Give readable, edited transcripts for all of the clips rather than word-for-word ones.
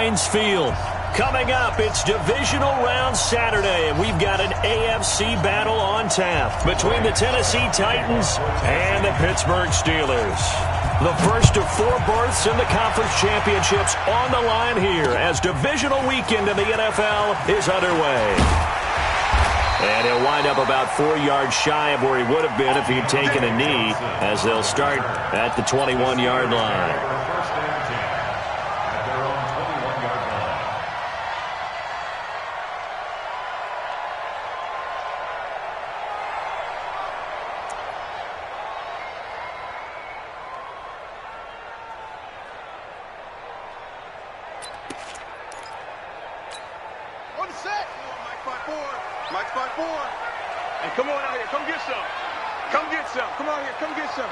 Heinz Field. Coming up, it's Divisional Round Saturday, and we've got an AFC battle on tap between the Tennessee Titans and the Pittsburgh Steelers. The first of 4 berths in the conference championships on the line here as divisional weekend in the NFL is underway. And he'll wind up about 4 yards shy of where he would have been if he'd taken a knee, as they'll start at the 21-yard line. And come on out here. Come get some. Come get some. Come on here. Come get some.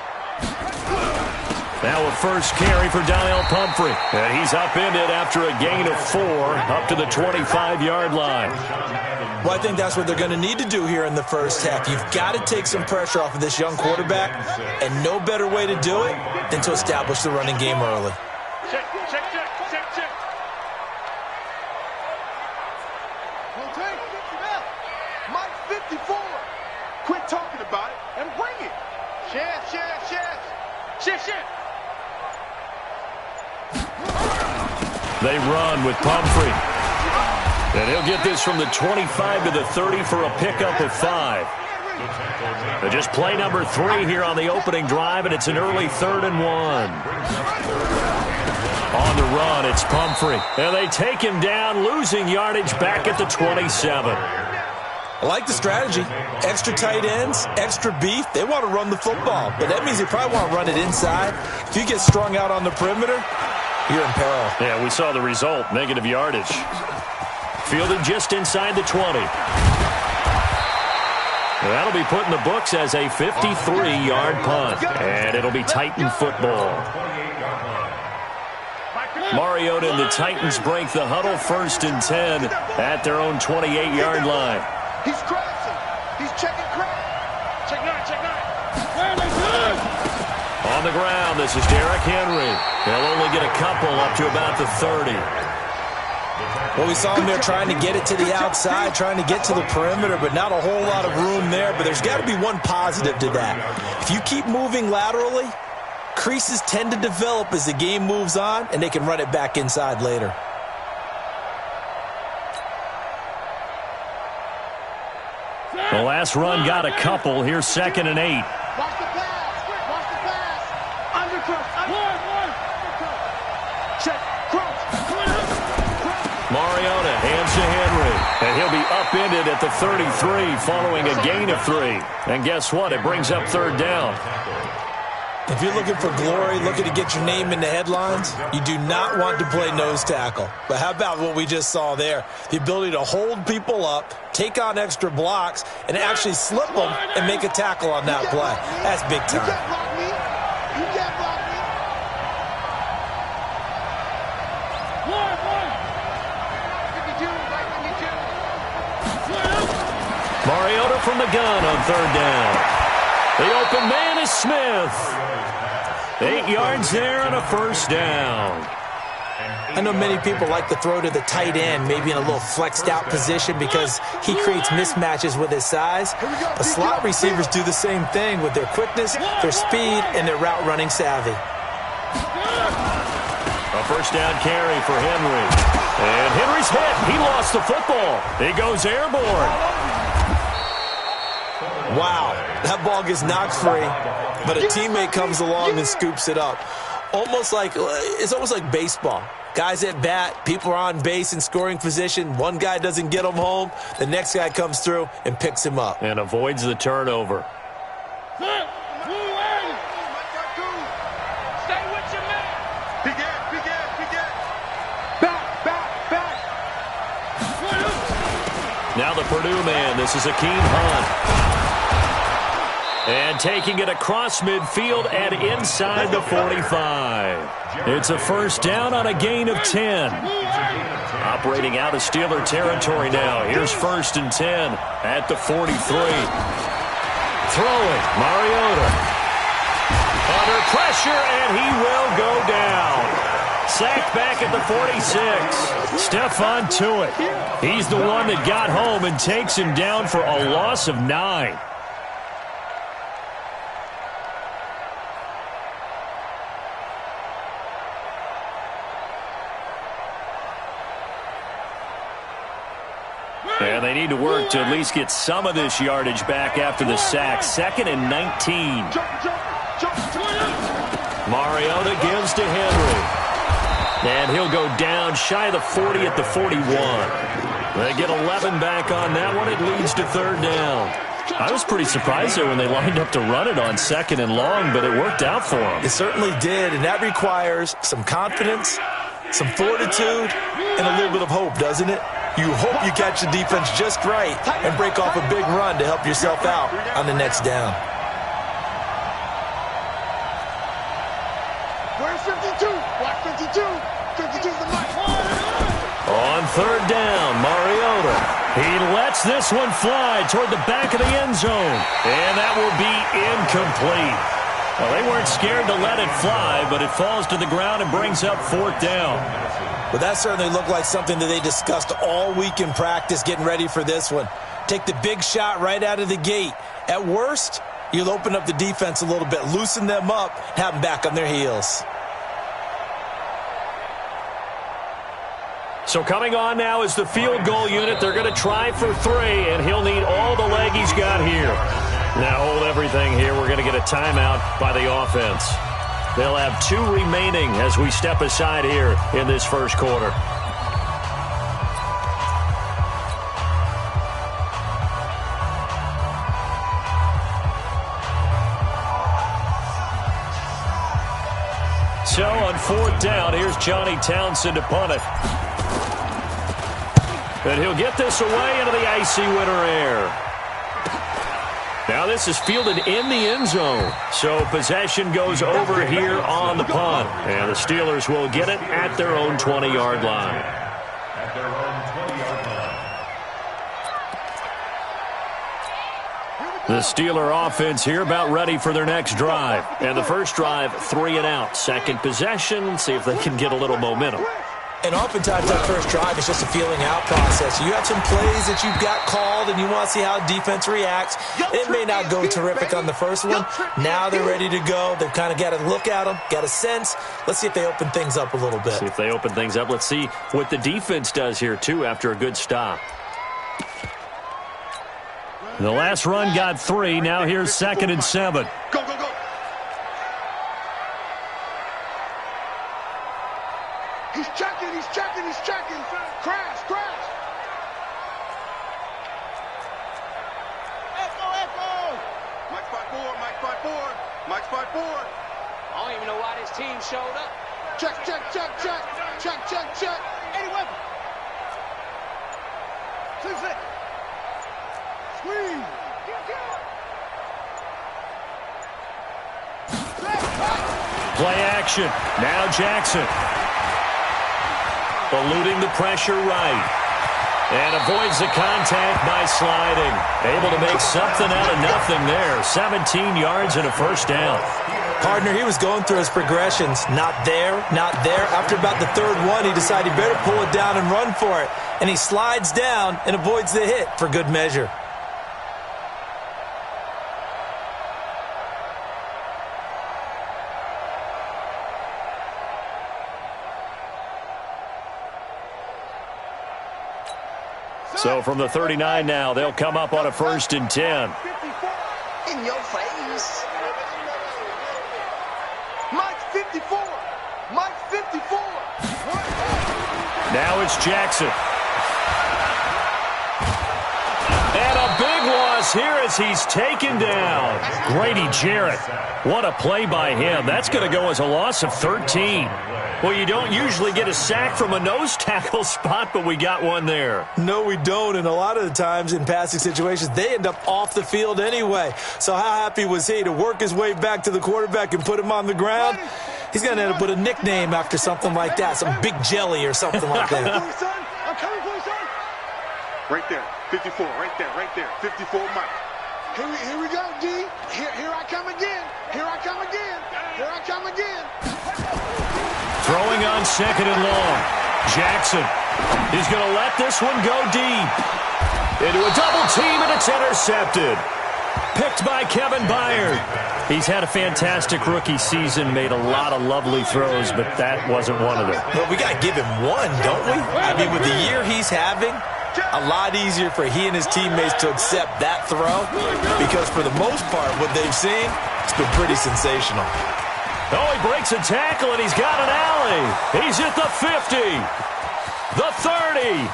Now a first carry for Daniel Pumphrey. And he's upended after a gain of 4 up to the 25-yard line. Well, I think that's what they're going to need to do here in the first half. You've got to take some pressure off of this young quarterback, and no better way to do it than to establish the running game early. Check, check, check, check, check. Mike 54. Quit talking about it and bring it. Chef, chef, chef. Chef, chef. They run with Pumphrey. And he'll get this from the 25 to the 30 for a pickup of 5. Just play number 3 here on the opening drive, and it's an early 3rd and 1. On the run, it's Pumphrey. And they take him down, losing yardage back at the 27. I like the strategy. Extra tight ends, extra beef. They want to run the football, but that means they probably want to run it inside. If you get strung out on the perimeter, you're in peril. Yeah, we saw the result, negative yardage. Fielded just inside the 20. That'll be put in the books as a 53-yard punt, and it'll be Titan football. Mariota and the Titans break the huddle, 1st and 10 at their own 28-yard line. He's crashing. He's checking crash. Check 9, check 9. On the ground, this is Derrick Henry. They'll only get a couple up to about the 30. Well, we saw him there trying to get it to the outside, trying to get to the perimeter, but not a whole lot of room there. But there's got to be one positive to that. If you keep moving laterally, creases tend to develop as the game moves on, and they can run it back inside later. The last run got a couple. Here's 2nd and 8. Watch the pass. Watch the pass. Undercut. Check. Cross. Mariota hands to Henry. And he'll be upended at the 33 following a gain of 3. And guess what? It brings up 3rd down. If you're looking for glory, looking to get your name in the headlines, you do not want to play nose tackle. But how about what we just saw there? The ability to hold people up, take on extra blocks, and actually slip them and make a tackle on that play. That's big time. You can't block me. You can't block me. Mariota from the gun on 3rd down. The open man is Smith. 8 yards there and a 1st down. I know many people like to throw to the tight end, maybe in a little flexed out position because he creates mismatches with his size. But slot receivers do the same thing with their quickness, their speed, and their route running savvy. A 1st down carry for Henry. And Henry's hit. He lost the football. He goes airborne. Wow, that ball gets knocked free, but a teammate comes along and scoops it up. It's almost like baseball. Guys at bat, people are on base in scoring position. One guy doesn't get him home. The next guy comes through and picks him up. And avoids the turnover. Stay with your man. Big ass, big ass, big ass. Back, back, back. Now the Purdue man. This is Akeem Hunt. And taking it across midfield and inside the 45. It's a 1st down on a gain of 10. Operating out of Steeler territory now. Here's 1st and 10 at the 43. Throwing, Mariota. Under pressure, and he will go down. sacked back at the 46. Stephon Tuitt. He's the one that got home and takes him down for a loss of 9. And they need to work to at least get some of this yardage back after the sack. 2nd and 19. Mariota gives to Henry. And he'll go down shy of the 40 at the 41. They get 11 back on that one. It leads to 3rd down. I was pretty surprised there when they lined up to run it on 2nd and long, but it worked out for them. It certainly did, and that requires some confidence, some fortitude, and a little bit of hope, doesn't it? You hope you catch the defense just right and break off a big run to help yourself out on the next down. Where's 52? Watch 52. 52's the mic. On 3rd down, Mariota. He lets this one fly toward the back of the end zone. And that will be incomplete. Well, they weren't scared to let it fly, but it falls to the ground and brings up 4th down. But that certainly looked like something that they discussed all week in practice getting ready for this one. Take the big shot right out of the gate. At worst, you'll open up the defense a little bit, loosen them up, and have them back on their heels. So coming on now is the field goal unit. They're going to try for 3, and he'll need all the leg he's got here. Now hold everything here. We're going to get a timeout by the offense. They'll have 2 remaining as we step aside here in this first quarter. So on 4th down, here's Johnny Townsend to punt it. And he'll get this away into the icy winter air. Now this is fielded in the end zone. So possession goes over here on the punt. And the Steelers will get it at their own 20-yard line. The Steeler offense here about ready for their next drive. And the first drive, 3 and out. Second possession, see if they can get a little momentum. And oftentimes that first drive is just a feeling out process. You have some plays that you've got called and you want to see how defense reacts. It may not go terrific on the first one. Now they're ready to go. They've kind of got to look at them, got a sense. Let's see if they open things up a little bit. See if they open things up. Let's see what the defense does here, too, after a good stop. The last run got 3. Now here's 2nd and 7. Go, go, go. He's checking, he's checking, he's checking. Crash, crash. Echo, echo. Mike 5-4, Mike 5-4, Mike 5-4. I don't even know why this team showed up. Check, check, check, check. Check, check, check. Any weapon. 6 seconds. Squeeze. Play action. Now Jackson. Eluding the pressure right. And avoids the contact by sliding. Able to make something out of nothing there. 17 yards and a first down. Partner, he was going through his progressions. Not there, not there. After about the 3rd one, he decided he better pull it down and run for it. And he slides down and avoids the hit for good measure. So from the 39 now, they'll come up on a 1st and 10. In your face. Mike 54. Mike 54. Now it's Jackson. And a big loss here as he's taken down. Grady Jarrett. What a play by him. That's going to go as a loss of 13. Well, you don't usually get a sack from a nose tackle spot, but we got one there. No, we don't, and a lot of the times in passing situations, they end up off the field anyway. So how happy was he to work his way back to the quarterback and put him on the ground? He's going to end up with a nickname after something like that, some Big Jelly or something like that. I'm coming for you, son. Right there, 54, right there, 54, Mike. Here we go, D. Here I come again. Here I come again. Here I come again. Throwing on second and long. Jackson. He's going to let this one go deep. Into a double team, and it's intercepted. Picked by Kevin Byard. He's had a fantastic rookie season, made a lot of lovely throws, but that wasn't one of them. Well, we got to give him one, don't we? I mean, with the year he's having, a lot easier for he and his teammates to accept that throw because for the most part, what they've seen, it's been pretty sensational. Oh, he breaks a tackle, and he's got an alley. He's at the 50, the 30,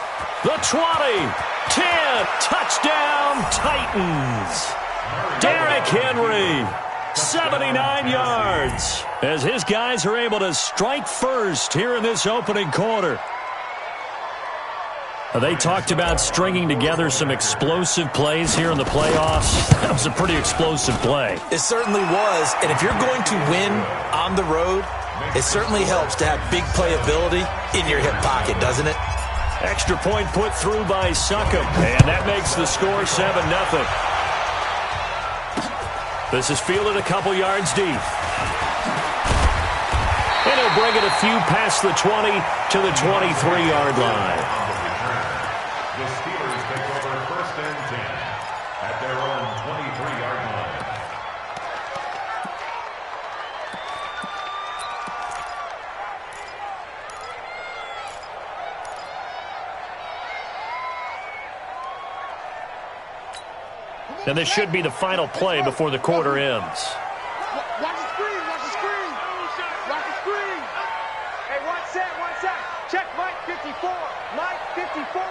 the 20, 10. Touchdown, Titans. Derrick Henry, 79 yards, as his guys are able to strike first here in this opening quarter. They talked about stringing together some explosive plays here in the playoffs. That was a pretty explosive play. It certainly was, and if you're going to win on the road, it certainly helps to have big playability in your hip pocket, doesn't it? Extra point put through by Succop, and that makes the score 7-0. This is fielded a couple yards deep. And he'll bring it a few past the 20 to the 23-yard line. The Steelers take over 1st and 10 at their own 23-yard line. And this should be the final play before the quarter ends. Watch the screen, watch the screen. Watch the screen. Hey, one set. Check Mike 54. Mike 54.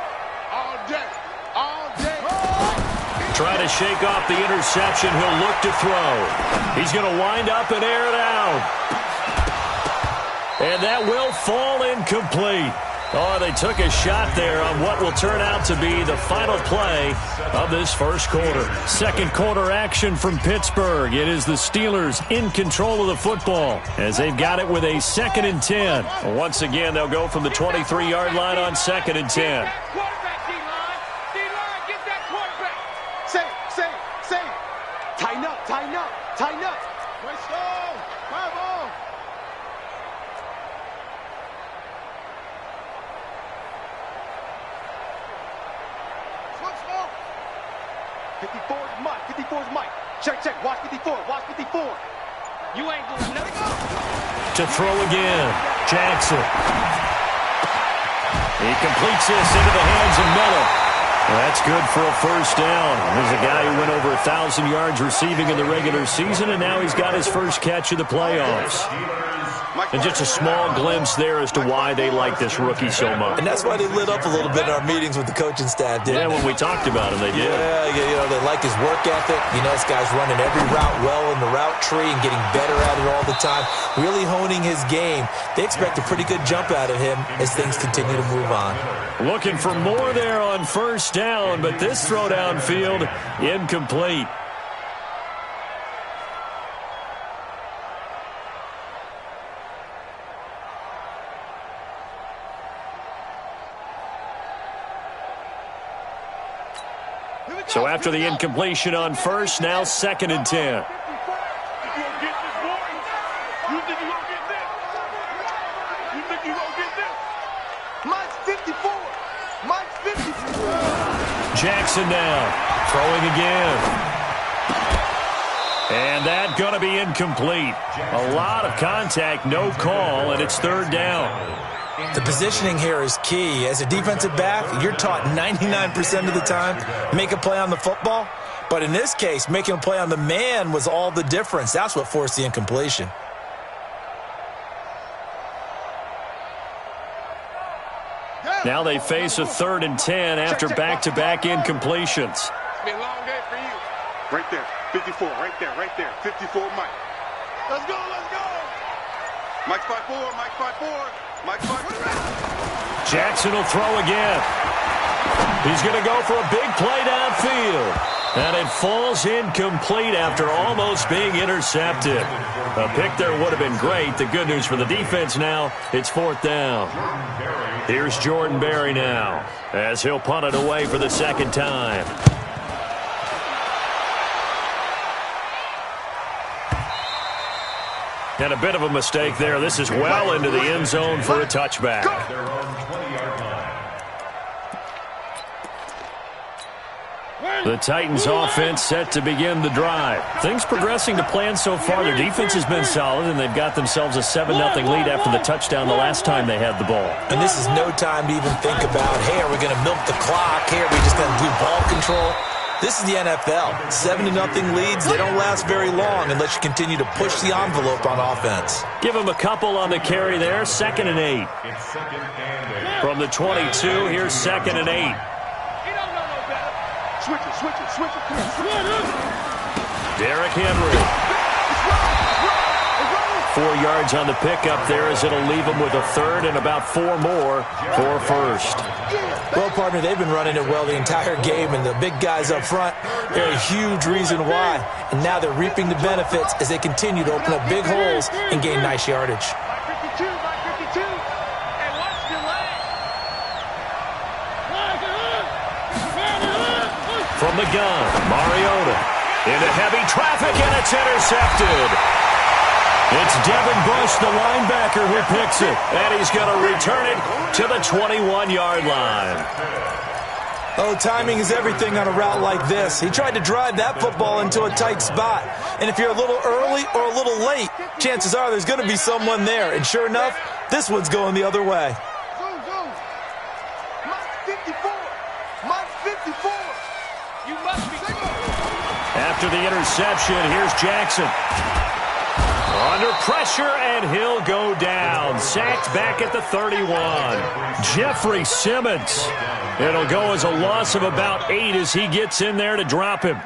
All day. All day. Trying to shake off the interception. He'll look to throw. He's going to wind up and air it out. And that will fall incomplete. Oh, they took a shot there on what will turn out to be the final play of this first quarter. Second quarter action from Pittsburgh. It is the Steelers in control of the football as they've got it with a 2nd and 10. Once again, they'll go from the 23-yard line on 2nd and 10. Quarterback, D-line. D-line, get that quarterback. Say it. Tighten up. Let's go. Come on. Switch off. 54 is Mike. Check. Watch 54. You ain't doing nothing. To throw again, Jackson. He completes this into the hands of Miller. That's good for a first down. There's a guy who went over 1,000 yards receiving in the regular season, and now he's got his first catch of the playoffs. And just a small glimpse there as to why they like this rookie so much. And that's why they lit up a little bit in our meetings with the coaching staff, didn't they? Yeah, when we talked about him, they did. Yeah, they like his work ethic. This guy's running every route well in the route tree and getting better at it all the time, really honing his game. They expect a pretty good jump out of him as things continue to move on. Looking for more there on first down, but this throw downfield incomplete. So after the incompletion on first, now 2nd and 10. Mike's 54. Jackson now throwing again. And that's going to be incomplete. A lot of contact, no call, and it's 3rd down. The positioning here is key. As a defensive back, you're taught 99% of the time, make a play on the football. But in this case, making a play on the man was all the difference. That's what forced the incompletion. Now they face a 3rd and 10 after back-to-back incompletions. It's been a long day for you. Right there. 54. Right there. 54 Mike. Let's go. Mike's 5'4". Jackson will throw again. He's going to go for a big play downfield. And it falls incomplete after almost being intercepted. A pick there would have been great. The good news for the defense now, it's 4th down. Here's Jordan Berry now as he'll punt it away for the 2nd time. And a bit of a mistake there. This is well into the end zone for a touchback. Their own 20-yard line. The Titans offense set to begin the drive. Things progressing to plan so far. Their defense has been solid, and they've got themselves a 7-0 lead after the touchdown the last time they had the ball. And this is no time to even think about, hey, are we going to milk the clock? Hey, are we just going to do ball control? This is the NFL. 7-0 leads, they don't last very long unless you continue to push the envelope on offense. Give them a couple on the carry there. 2nd and 8. It's 2nd and 8. From the 22, here's 2nd and 8. Switch it. Come on. Derrick Henry. 4 yards on the pickup there as it'll leave them with a third and about 4 more for first. Well, partner, they've been running it well the entire game, and the big guys up front, they're a huge reason why. And now they're reaping the benefits as they continue to open up big holes and gain nice yardage. Mike 52, and watch the leg. From the gun, Mariota into heavy traffic, and it's intercepted. It's Devin Bush, the linebacker, who picks it, and he's going to return it to the 21-yard line. Oh, timing is everything on a route like this. He tried to drive that football into a tight spot. And if you're a little early or a little late, chances are there's going to be someone there. And sure enough, this one's going the other way. Mike 54. You must be. After the interception, here's Jackson. Under pressure, and he'll go down. Sacked back at the 31. Jeffrey Simmons. It'll go as a loss of about 8 as he gets in there to drop him.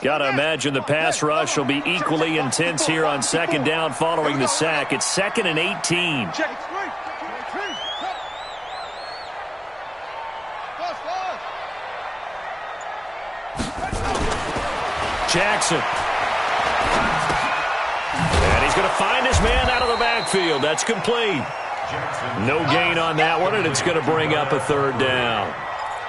Got to imagine the pass rush will be equally intense here on 2nd down following the sack. It's 2nd and 18. Jackson. And he's going to find his man out of the backfield. That's complete. No gain on that one, and it's going to bring up a 3rd down.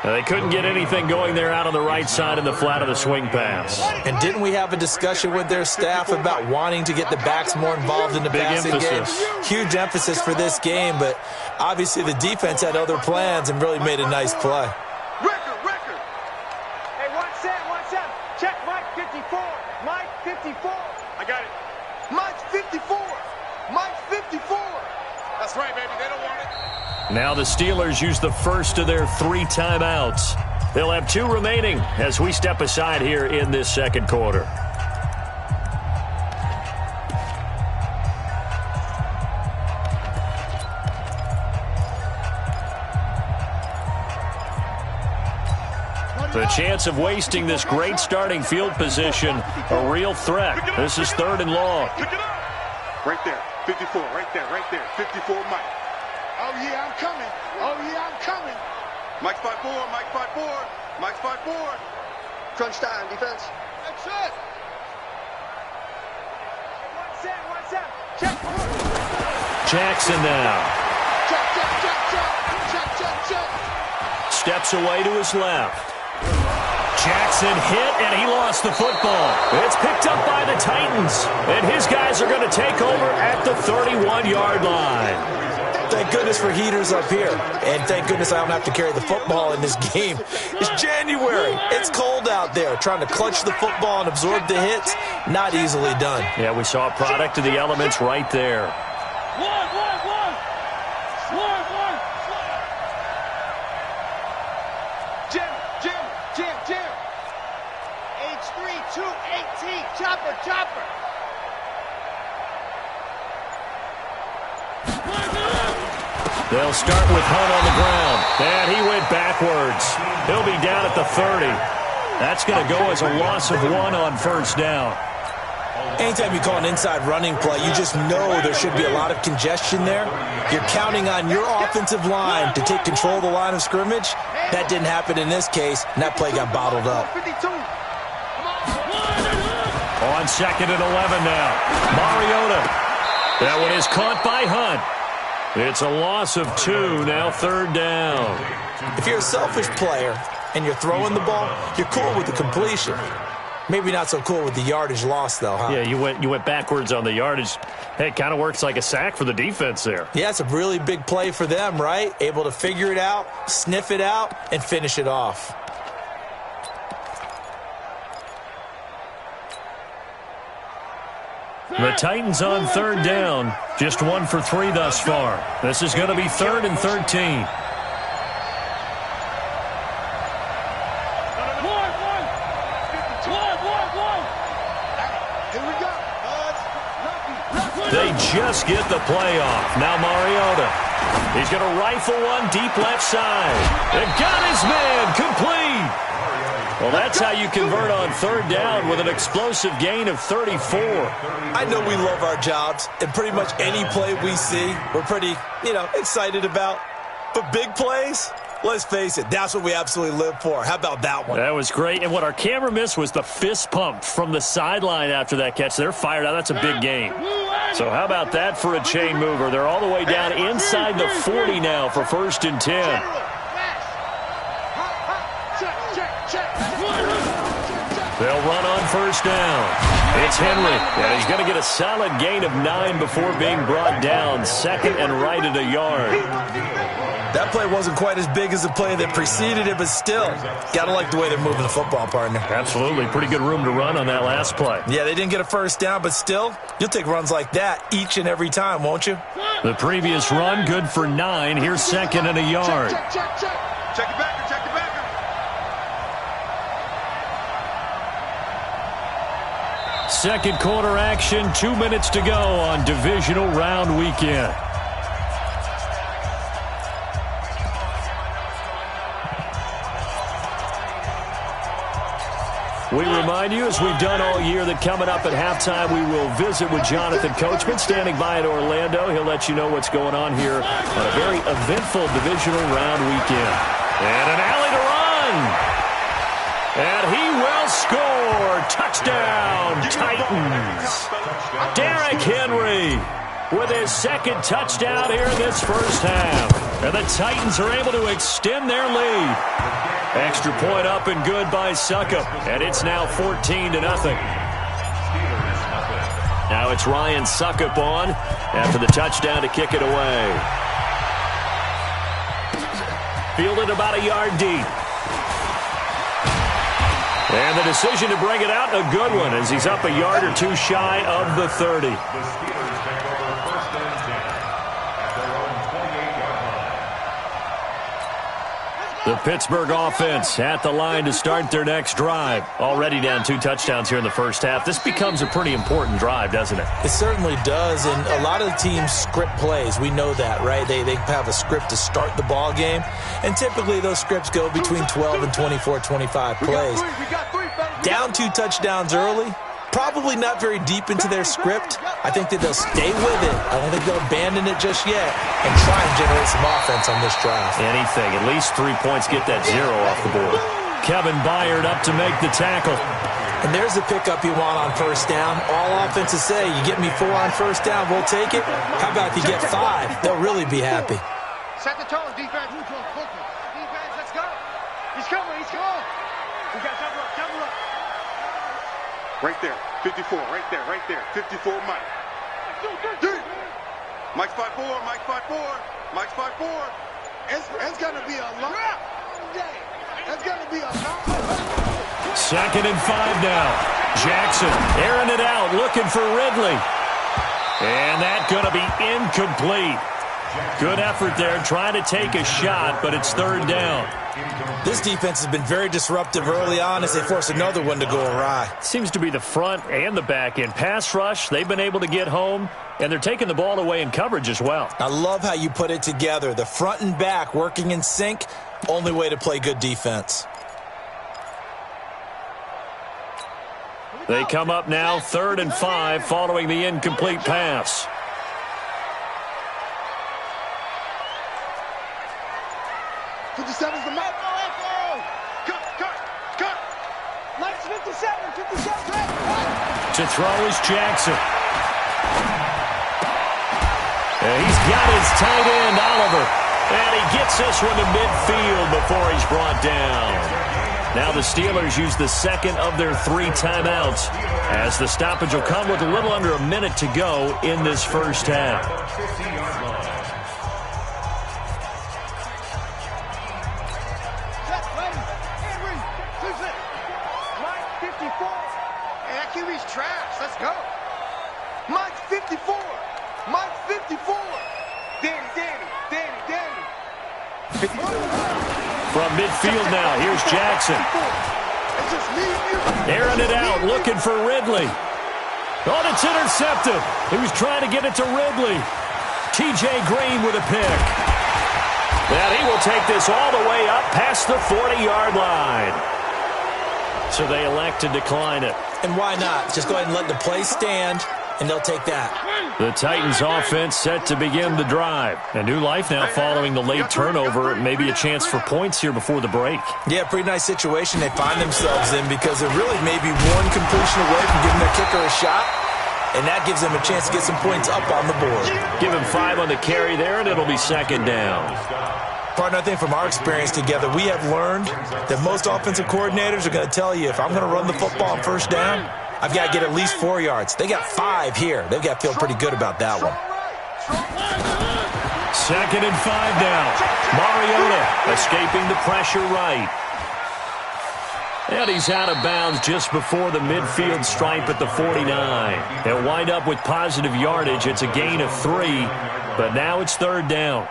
They couldn't get anything going there out on the right side in the flat of the swing pass. And didn't we have a discussion with their staff about wanting to get the backs more involved in the passing game? Huge emphasis for this game, but obviously the defense had other plans and really made a nice play. Record. Hey, one set. Check Mike 54. Mike 54. I got it. Mike 54. Mike 54. That's right, baby. They don't want it. Now the Steelers use the first of their 3 timeouts. They'll have 2 remaining as we step aside here in this 2nd quarter. The chance of wasting this great starting field position, a real threat. This is 3rd and long. Right there. 54. Right there. 54 Mike. Oh, yeah, I'm coming. Mike's 5-4. Mike's 5-4. Crunch time, defense. That's it. One set. Check. Jackson now. Check. Steps away to his left. Jackson hit, and he lost the football. It's picked up by the Titans, and his guys are going to take over at the 31-yard line. Thank goodness for heaters up here. And thank goodness I don't have to carry the football in this game. It's January. It's cold out there. Trying to clutch the football and absorb the hits, not easily done. Yeah, we saw a product of the elements right there. One. Jim. H3, 218. Chopper. They'll start with Hunt on the ground. And he went backwards. He'll be down at the 30. That's going to go as a loss of 1 on 1st down. Anytime you call an inside running play, you just know there should be a lot of congestion there. You're counting on your offensive line to take control of the line of scrimmage. That didn't happen in this case, and that play got bottled up. On 2nd and 11 now. Mariota That one is caught by Hunt. It's a loss of 2, now 3rd down. If you're a selfish player and you're throwing the ball, you're cool with the completion. Maybe not so cool with the yardage loss, though, huh? Yeah, you went backwards on the yardage. Hey, it kind of works like a sack for the defense there. Yeah, it's a really big play for them, right? Able to figure it out, sniff it out, and finish it off. The Titans on 3rd down. Just 1 for 3 thus far. This is going to be 3rd and 13. They just get the play off. Now Mariota. He's going to rifle one deep left side. And got his man complete. Well, that's how you convert on 3rd down with an explosive gain of 34. I know we love our jobs, and pretty much any play we see, we're pretty, excited about. But big plays, let's face it, that's what we absolutely live for. How about that one? That was great. And what our camera missed was the fist pump from the sideline after that catch. They're fired out. That's a big gain. So how about that for a chain mover? They're all the way down inside the 40 now for 1st and 10. They'll run on 1st down. It's Henry, and he's going to get a solid gain of 9 before being brought down. 2nd and right at a yard. That play wasn't quite as big as the play that preceded it, but still, got to like the way they're moving the football, partner. Absolutely. Pretty good room to run on that last play. Yeah, they didn't get a 1st down, but still, you'll take runs like that each and every time, won't you? The previous run, good for 9. Here's 2nd and a yard. Check it back. Check it back. 2nd quarter action, 2 minutes to go on divisional round weekend. We remind you, as we've done all year, that coming up at halftime, we will visit with Jonathan Coachman, standing by in Orlando. He'll let you know what's going on here on a very eventful divisional round weekend. And an alley to run. And he will score. Touchdown, Titans. Derrick Henry with his 2nd touchdown here in this 1st half. And the Titans are able to extend their lead. Extra point up and good by Suckup. And it's now 14-0. Now it's Ryan Suckup on after the touchdown to kick it away. Fielded about a yard deep. And the decision to bring it out, a good one, as he's up a yard or 2 shy of the 30. The Steelers take over 1st and 10 at their own 28-yard line. The Pittsburgh offense at the line to start their next drive. Already down 2 touchdowns here in the 1st half. This becomes a pretty important drive, doesn't it? It certainly does, and a lot of teams script plays. We know that, right? They have a script to start the ball game, and typically those scripts go between 12 and 24, 25 plays. Down 2 touchdowns early, probably not very deep into their script. I think that they'll stay with it. I don't think they'll abandon it just yet and try and generate some offense on this drive. Anything. At least 3 points, get that 0 off the board. Kevin Byard up to make the tackle. And there's the pickup you want on 1st down. All offenses say, you get me 4 on 1st down, we'll take it. How about if you get 5? They'll really be happy. Set the tone, defense. Defense, let's go. He's coming. We got double up. Right there. 54. Right there. 54, Mike. Mike's 5'4". Mike's 5'4". It's going to be a long day. It's going to be a long day. 2nd and 5 now. Jackson airing it out, looking for Ridley. And that's going to be incomplete. Good effort there, trying to take a shot, but it's 3rd down. This defense has been very disruptive early on as they force another one to go awry. Seems to be the front and the back end. Pass rush, they've been able to get home, and they're taking the ball away in coverage as well. I love how you put it together. The front and back working in sync, only way to play good defense. They come up now, 3rd and 5, following the incomplete pass. Mike's 57. To throw is Jackson. And he's got his tight end, Oliver. And he gets this one to midfield before he's brought down. Now the Steelers use the second of their 3 timeouts, as the stoppage will come with a little under a minute to go in this first half. Mike 54. Hey, that QB's trash. Let's go. Mike 54. Mike 54. Danny. From midfield now, here's Jackson. Airing it out, looking for Ridley. Oh, it's intercepted. He was trying to get it to Ridley. T.J. Green with a pick. And he will take this all the way up past the 40-yard line. So they elect to decline it. And why not? Just go ahead and let the play stand, and they'll take that. The Titans offense set to begin the drive. A new life now following the late turnover. Maybe a chance for points here before the break. Yeah, pretty nice situation they find themselves in, because they're really maybe one completion away from giving their kicker a shot, and that gives them a chance to get some points up on the board. Give him 5 on the carry there, and it'll be second down. Partner, I think from our experience together, we have learned that most offensive coordinators are going to tell you, if I'm going to run the football on first down, I've got to get at least 4 yards. They got 5 here. They've got to feel pretty good about that one. Second and 5 now. Mariota escaping the pressure right. And he's out of bounds just before the midfield stripe at the 49. They'll wind up with positive yardage. It's a gain of 3, but now it's third down.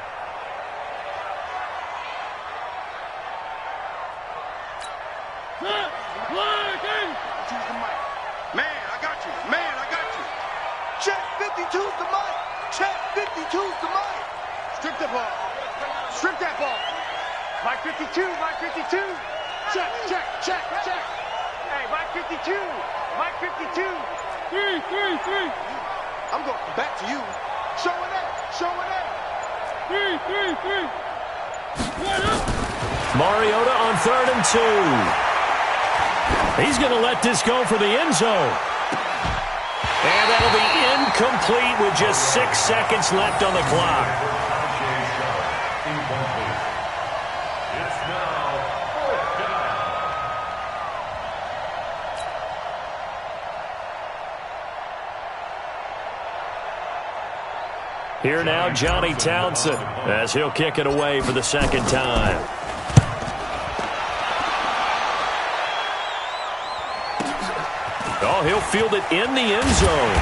Strip that ball. Mike 52. Check. Hey, Mike 52. Mike 52. 3. I'm going back to you. Show it up. 3. Mariota on 3rd and 2. He's going to let this go for the end zone. And that'll be incomplete with just 6 seconds left on the clock. Here now, Johnny Townsend, as he'll kick it away for the second time. Oh, he'll field it in the end zone.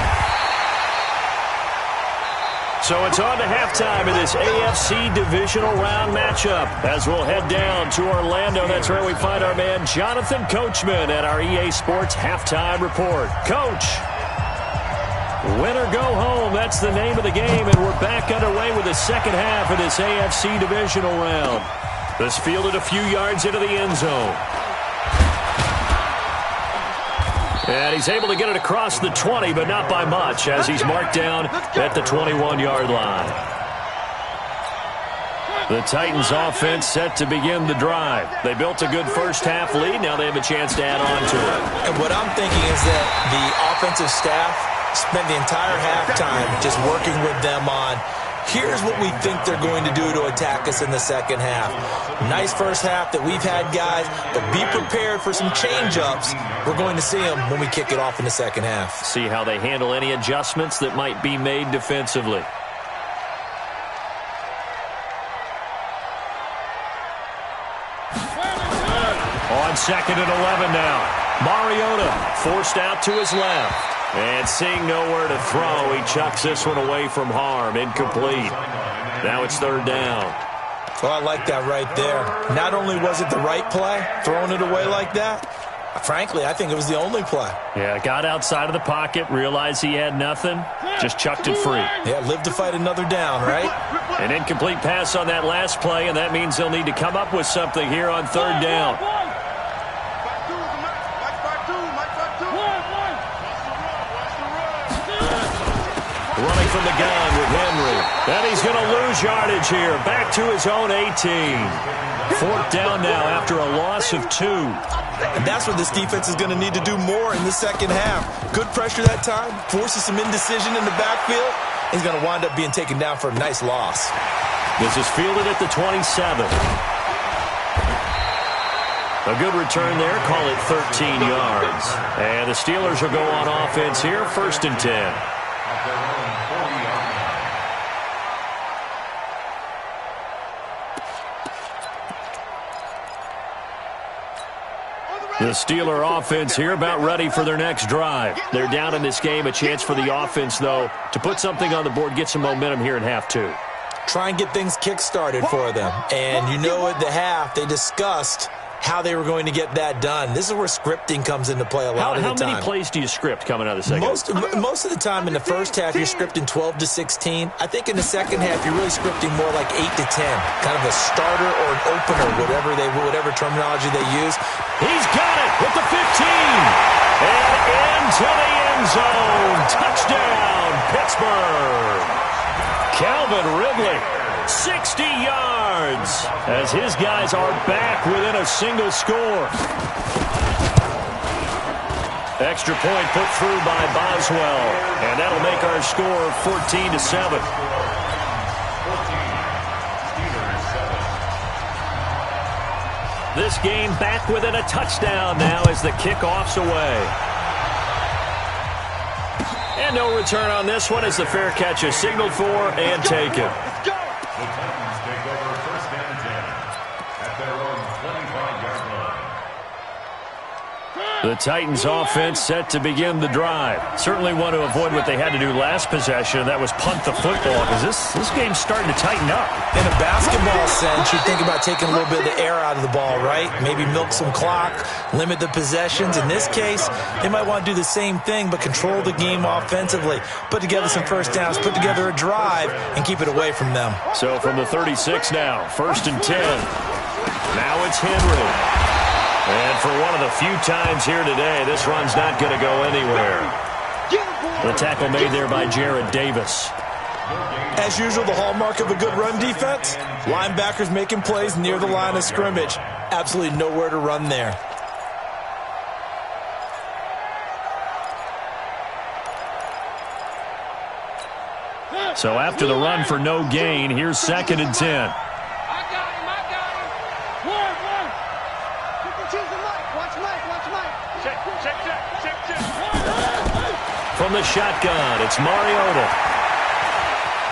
So it's on to halftime in this AFC divisional round matchup, as we'll head down to Orlando. That's where we find our man Jonathan Coachman at our EA Sports halftime report. Coach. Win or go home, that's the name of the game, and we're back underway with the second half of this AFC divisional round. This fielded a few yards into the end zone. And he's able to get it across the 20, but not by much, as he's marked down at the 21-yard line. The Titans offense set to begin the drive. They built a good first half lead. Now they have a chance to add on to it. And what I'm thinking is that the offensive staff spent the entire halftime just working with them on, here's what we think they're going to do to attack us in the second half. Nice first half that we've had, guys, but be prepared for some change-ups. We're going to see them when we kick it off in the second half. See how they handle any adjustments that might be made defensively. On 2nd and 11 now. Mariota forced out to his left. And seeing nowhere to throw, he chucks this one away from harm. Incomplete. Now it's third down. Well, I like that right there. Not only was it the right play, throwing it away like that, frankly, I think it was the only play. Yeah, got outside of the pocket, realized he had nothing, just chucked it free. Yeah, live to fight another down, right? An incomplete pass on that last play, and that means they'll need to come up with something here on third down. Running from the gun with Henry. And he's going to lose yardage here. Back to his own 18. 4th down now after a loss of 2. And that's what this defense is going to need to do more in the second half. Good pressure that time. Forces some indecision in the backfield. He's going to wind up being taken down for a nice loss. This is fielded at the 27. A good return there. Call it 13 yards. And the Steelers will go on offense here, 1st and 10. The Steeler offense here about ready for their next drive. They're down in this game. A chance for the offense, though, to put something on the board, get some momentum here in half 2. Try and get things kick-started for them. And you know at the half, they discussed how they were going to get that done. This is where scripting comes into play a lot of the time. How many plays do you script coming out of the second? Most of the time in the first half, you're scripting 12 to 16. I think in the second half, you're really scripting more like 8 to 10. Kind of a starter or an opener, whatever terminology they use. He's got it with the 15. And into the end zone. Touchdown, Pittsburgh. Calvin Ridley. 60 yards as his guys are back within a single score. Extra point put through by Boswell, and that'll make our score 14-7. This game back within a touchdown now as the kickoff's away. And no return on this one as the fair catch is signaled for and taken. The Titans take over 1st and 10 at their own 25-yard line. The Titans offense set to begin the drive. Certainly want to avoid what they had to do last possession, and that was punt the football, because this game's starting to tighten up. In a basketball sense, you think about taking a little bit of the air out of the ball, right? Maybe milk some clock, limit the possessions. In this case, they might want to do the same thing, but control the game offensively. Put together some first downs, put together a drive, and keep it away from them. So from the 36 now, 1st and 10. Now it's Henry. And for one of the few times here today, this run's not going to go anywhere. The tackle made there by Jared Davis. As usual, the hallmark of a good run defense, linebackers making plays near the line of scrimmage. Absolutely nowhere to run there. So after the run for no gain, here's 2nd and 10. From the shotgun, it's Mariota.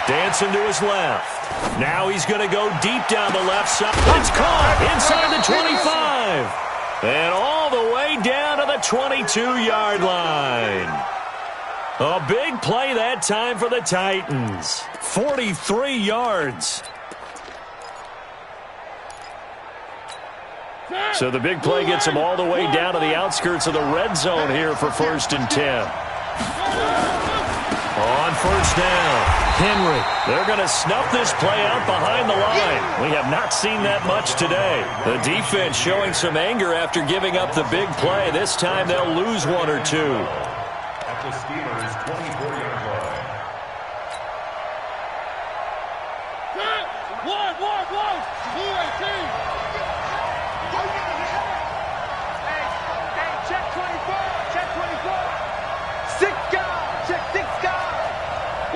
Dancing to his left. Now he's going to go deep down the left side. It's caught inside the 25. And all the way down to the 22-yard line. A big play that time for the Titans. 43 yards. So the big play gets him all the way down to the outskirts of the red zone here for 1st and 10. On 1st down, Henry. They're going to snuff this play out behind the line. We have not seen that much today. The defense showing some anger after giving up the big play. This time they'll lose 1 or 2. At the Steelers' 24-yard line. Check 24. Check 24. 6 guys. Check 6 guys.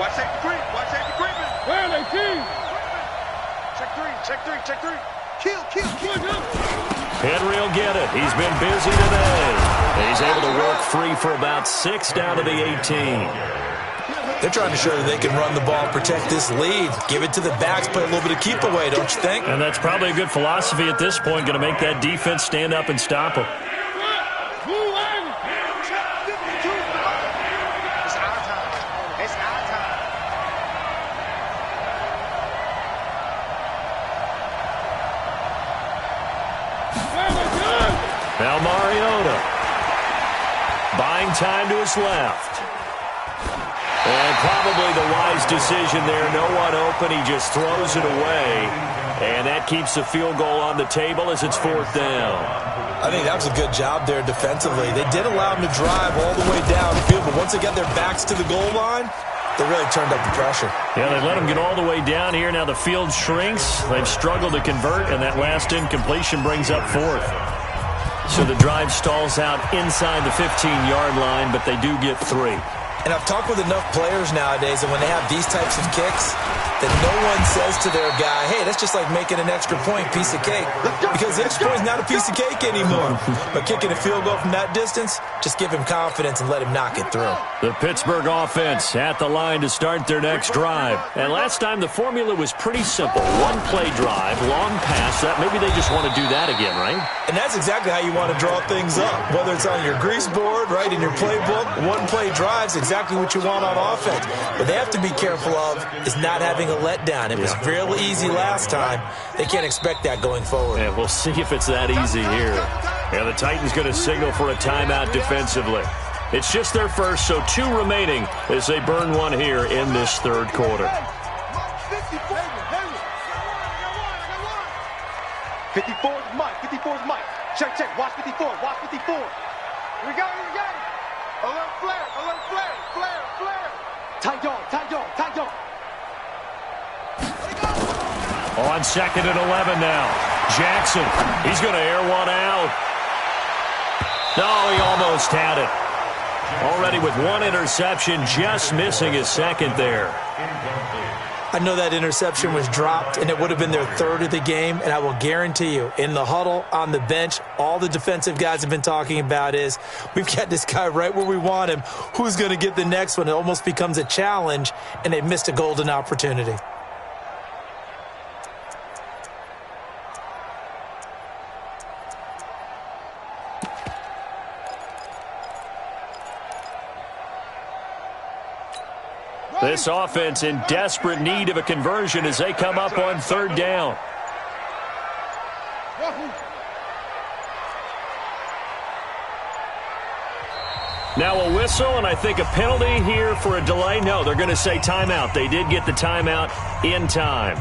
Watch safety creep. Watch safety creeping. Where are they, team? Check 3. Check 3. Check 3. Kill. Henry will get it. He's been busy today. He's able to work free for about 6 down to the 18. They're trying to show that they can run the ball, protect this lead, give it to the backs, play a little bit of keep away, don't you think? And that's probably a good philosophy at this point, going to make that defense stand up and stop them. Now Mariota buying time to his left. And probably the wise decision there. No one open. He just throws it away. And that keeps the field goal on the table as it's 4th down. I think that was a good job there defensively. They did allow him to drive all the way downfield, but once they got their backs to the goal line, they really turned up the pressure. Yeah, they let him get all the way down here. Now the field shrinks. They've struggled to convert, and that last incompletion brings up 4th. So the drive stalls out inside the 15-yard line, but they do get 3. And I've talked with enough players nowadays, and when they have these types of kicks, that no one says to their guy, hey, that's just like making an extra point, piece of cake. Because the extra point is not a piece of cake anymore. But kicking a field goal from that distance, just give him confidence and let him knock it through. The Pittsburgh offense at the line to start their next drive. And last time the formula was pretty simple. One-play drive, long pass. That maybe they just want to do that again, right? And that's exactly how you want to draw things up. Whether it's on your grease board, right, in your playbook, one-play drives exactly what you want on offense. What they have to be careful of is not having a letdown. It was real easy last time. They can't expect that going forward. Yeah, we'll see if it's that easy here. Yeah, the Titans going to signal for a timeout defensively. It's just their first, so 2 remaining as they burn one here in this third quarter. 54 is Mike. 54 is Mike. Check, check. Watch 54. Watch 54. Here we go. Here we go. Alert flare. Alert flare. Flare. Flare. Tight dog. Tight dog. Tight dog. On 2nd and 11 now. Jackson. He's going to air one out. No, he almost had it. Already with 1 interception, just missing his 2nd there. I know that interception was dropped, and it would have been their 3rd of the game, and I will guarantee you, in the huddle, on the bench, all the defensive guys have been talking about is, we've got this guy right where we want him. Who's going to get the next one? It almost becomes a challenge, and they missed a golden opportunity. This offense in desperate need of a conversion as they come up on 3rd down. Now a whistle, and I think a penalty here for a delay. No, they're going to say timeout. They did get the timeout in time.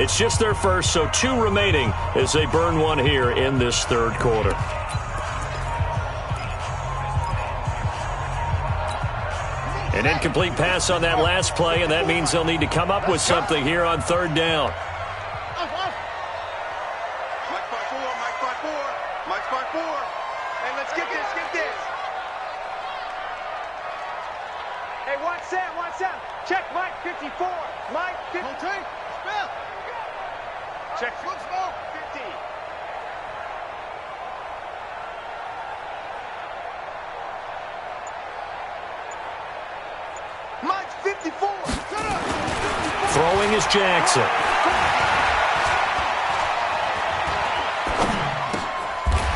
It's just their first, so 2 remaining as they burn one here in this third quarter. An incomplete pass on that last play, and that means they'll need to come up with something here on 3rd down. Mike 5-4, Mike 5-4, Mike 5-4. Hey, let's get this, get this. Hey, watch Sam, watch Sam. Check Mike 54. Mike 50. Spell. Check. Look small. 50. Mike 54. Throwing is Jackson.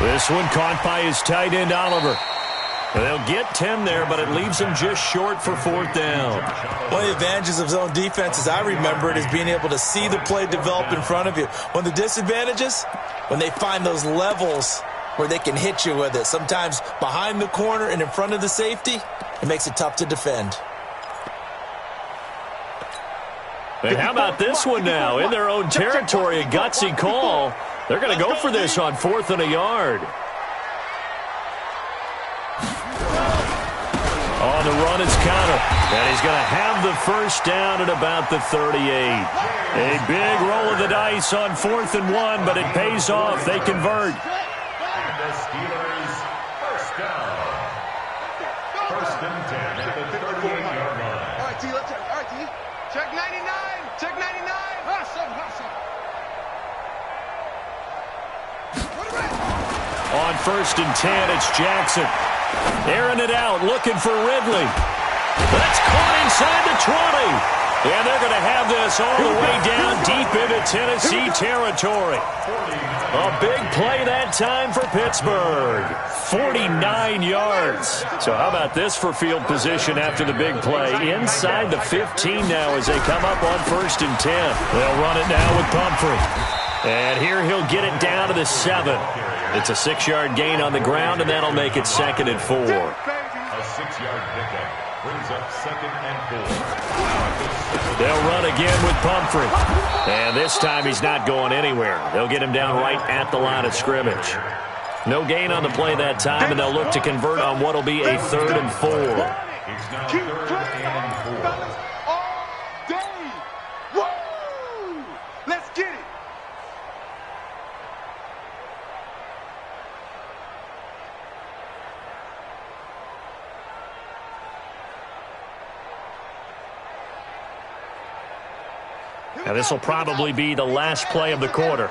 This one caught by his tight end, Oliver. They'll get 10 there, but it leaves him just short for 4th down. One of the advantages of zone defense, as I remember it, is being able to see the play develop in front of you. One of the disadvantages, when they find those levels where they can hit you with it, sometimes behind the corner and in front of the safety, it makes it tough to defend. And how about this one now? In their own territory, a gutsy call. They're going to go for this on 4th and a yard. On the run, it's Connor. And he's going to have the first down at about the 38. A big roll of the dice on 4th and 1, but it pays off. They convert. The Steelers, first down. 1st and 10 at the 38-yard line. All right, T, let's check. All right, T. Check 99. Check 99. Hustle, hustle. On 1st and 10, it's Jackson. Airing it out, looking for Ridley. That's caught inside the 20. And they're going to have this all the way down deep into Tennessee territory. A big play that time for Pittsburgh. 49 yards. So how about this for field position after the big play? Inside the 15 now as they come up on 1st and 10. They'll run it now with Pumphrey. And here he'll get it down to the 7. It's a 6-yard gain on the ground, and that'll make it 2nd and 4. A 6-yard pickup brings up 2nd and 4. They'll run again with Pumphrey. And this time he's not going anywhere. They'll get him down right at the line of scrimmage. No gain on the play that time, and they'll look to convert on what will be a 3rd and 4. It's now 3rd and 4. All day. Woo! Let's get it. And this will probably be the last play of the quarter.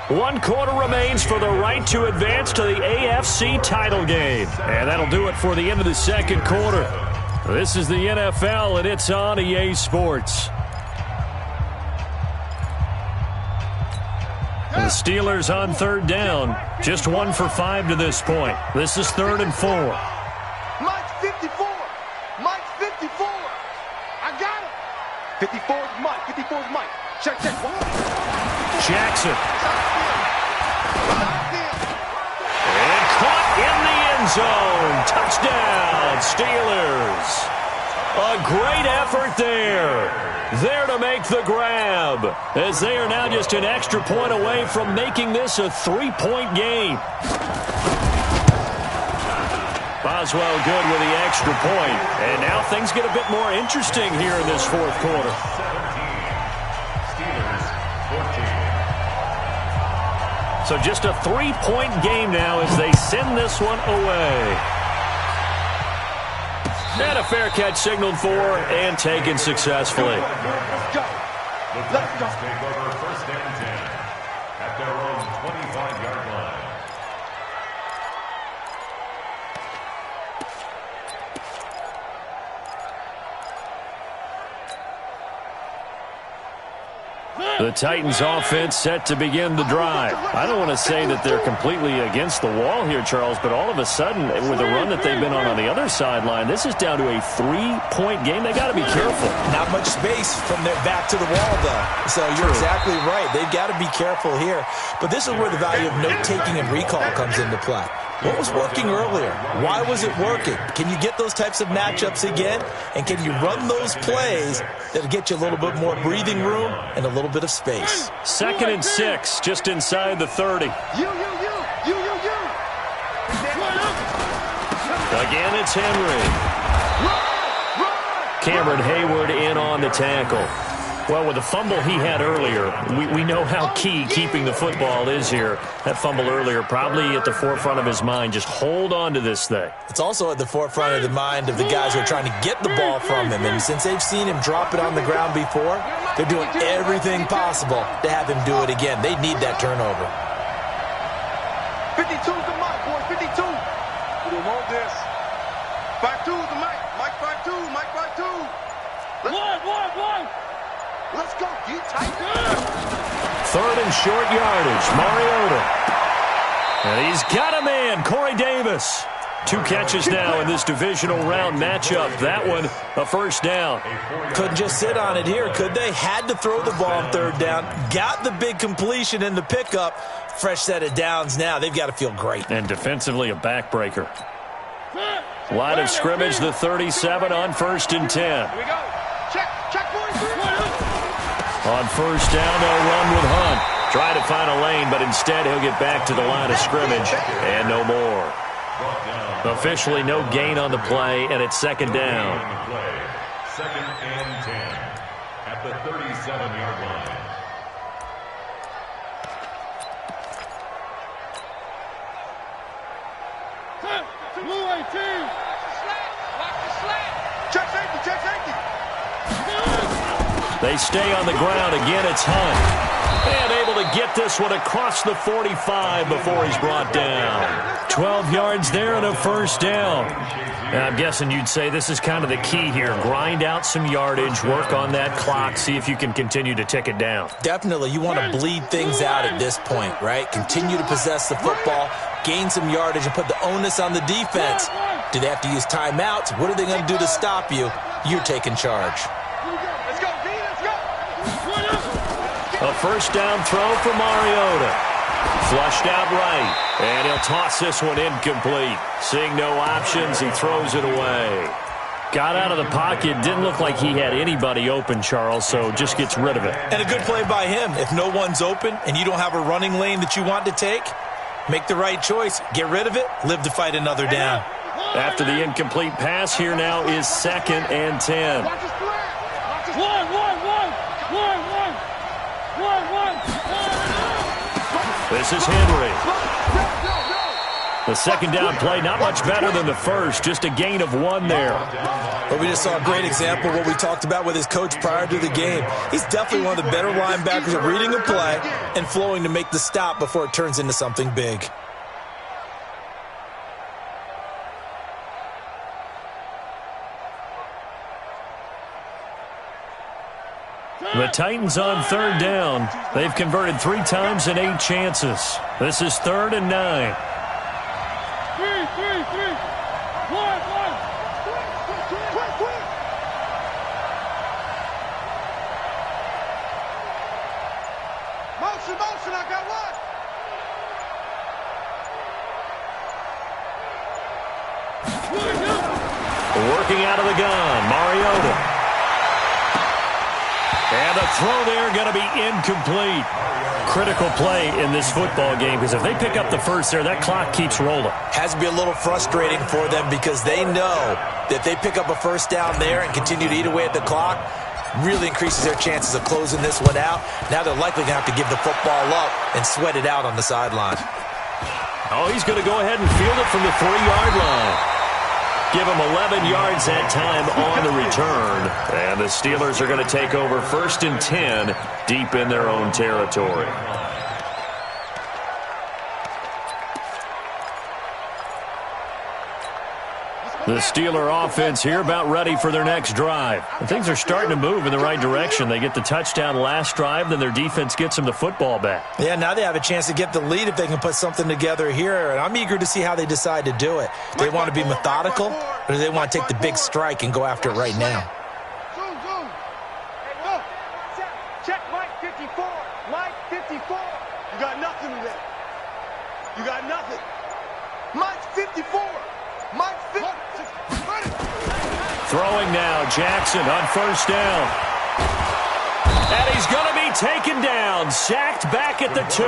One quarter remains for the right to advance to the AFC title game. And that'll do it for the end of the second quarter. This is the NFL, and it's on EA Sports. The Steelers on third down. Just 1 for 5 to this point. This is 3rd and 4. Mike's 54. Mike's 54. I got him. 54's Mike. 54's Mike. Check. Jackson. And caught in the end zone. Touchdown, Steelers. A great effort there. There to make the grab, as they are now just an extra point away from making this a 3-point game. Boswell good with the extra point. And now things get a bit more interesting here in this fourth quarter. 17. Steelers 14. So just a 3-point game now as they send this one away. And a fair catch signaled for and taken successfully. The Titans take over 1st and 10 at their own 25-yard line. The Titans offense set to begin the drive. I don't want to say that they're completely against the wall here, Charles, but all of a sudden, with the run that they've been on the other sideline, this is down to a 3-point game. They got to be careful. Not much space from their back to the wall, though. So you're exactly right. They've got to be careful here. But this is where the value of note-taking and recall comes into play. What was working earlier? Why was it working? Can you get those types of matchups again? And can you run those plays that'll get you a little bit more breathing room and a little bit of space? 2nd and 6, just inside the 30. You. Again, it's Henry. Cameron Hayward in on the tackle. Well, with the fumble he had earlier, we know how key keeping the football is here. That fumble earlier probably at the forefront of his mind. Just hold on to this thing. It's also at the forefront of the mind of the guys who are trying to get the ball from him. And since they've seen him drop it on the ground before, they're doing everything possible to have him do it again. They need that turnover. 52's the Mike, boys. 52. We don't want this. 52's the Mike. Mike 52. Mike 52. One. Let's go, get tight. 3rd and short yardage, Mariota. And he's got a man, Corey Davis. 2 catches now in this divisional round matchup. That one, a first down. Couldn't just sit on it here, could they? Had to throw the ball on 3rd down. Got the big completion in the pickup. Fresh set of downs now. They've got to feel great. And defensively, a backbreaker. Line of scrimmage, the 37 on 1st and 10. Here we go. Check, boys. On 1st down, they'll run with Hunt. Try to find a lane, but instead he'll get back to the line of scrimmage and no more. Officially no gain on the play, and it's 2nd down. 2nd and 10 at the 37-yard line. Check safety. They stay on the ground. Again, it's Hunt. And able to get this one across the 45 before he's brought down. 12 yards there and a first down. And I'm guessing you'd say this is kind of the key here. Grind out some yardage, work on that clock, see if you can continue to tick it down. Definitely. You want to bleed things out at this point, right? Continue to possess the football, gain some yardage, and put the onus on the defense. Do they have to use timeouts? What are they going to do to stop you? You're taking charge. Let's go, D. Let's go. A first down throw for Mariota. Flushed out right, and he'll toss this one incomplete. Seeing no options, he throws it away. Got out of the pocket, didn't look like he had anybody open, Charles, so just gets rid of it. And a good play by him. If no one's open and you don't have a running lane that you want to take, make the right choice. Get rid of it, live to fight another down. After the incomplete pass, here now is 2nd and 10. This is Henry. The second down play, not much better than the first, just a gain of 1 there. But we just saw a great example of what we talked about with his coach prior to the game. He's definitely one of the better linebackers at reading a play and flowing to make the stop before it turns into something big. The Titans on third down. They've converted 3 times in 8 chances. This is 3rd and 9. 3, 1, 1. Quick. Motion, I got 1. Working out of the gun, Mariota. And the throw there going to be incomplete. Critical play in this football game because if they pick up the first there, that clock keeps rolling. Has to be a little frustrating for them because they know that if they pick up a first down there and continue to eat away at the clock, really increases their chances of closing this one out. Now they're likely going to have to give the football up and sweat it out on the sideline. Oh, he's going to go ahead and field it from the 3-yard line. Give him 11 yards that time on the return. And the Steelers are going to take over 1st and 10 deep in their own territory. The Steeler offense here about ready for their next drive. And things are starting to move in the right direction. They get the touchdown last drive, then their defense gets them the football back. Yeah, now they have a chance to get the lead if they can put something together here. And I'm eager to see how they decide to do it. Do they want to be methodical, or do they want to take the big strike and go after it right now? Zoom. Hey, look. Check Mike 54. Mike 54. You got nothing today. You got nothing. Mike 54. Mike 54. Throwing now, Jackson on first down. And he's going to be taken down, sacked back at the 2.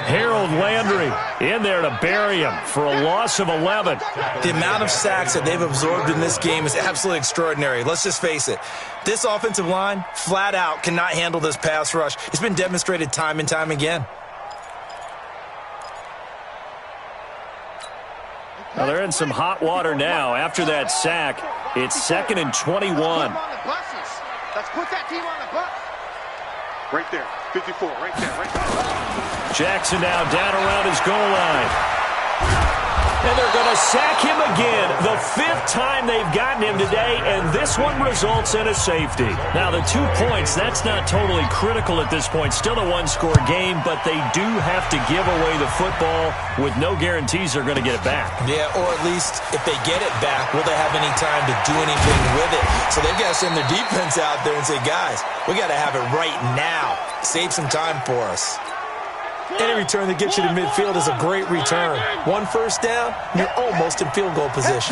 Harold Landry in there to bury him for a loss of 11. The amount of sacks that they've absorbed in this game is absolutely extraordinary. Let's just face it. This offensive line, flat out, cannot handle this pass rush. It's been demonstrated time and time again. Well, they're in some hot water now. After that sack, it's 2nd and 21. Let's put that team on the bus. Right there, 54, right there. Jackson now down around his goal line. And they're going to sack him again. The 5th time they've gotten him today, and this one results in a safety. Now, the 2 points, that's not totally critical at this point. Still a 1-score game, but they do have to give away the football with no guarantees they're going to get it back. Yeah, or at least if they get it back, will they have any time to do anything with it? So they've got to send their defense out there and say, guys, we got to have it right now. Save some time for us. Any return that gets you to midfield is a great return. 1 first down, you're almost in field goal position.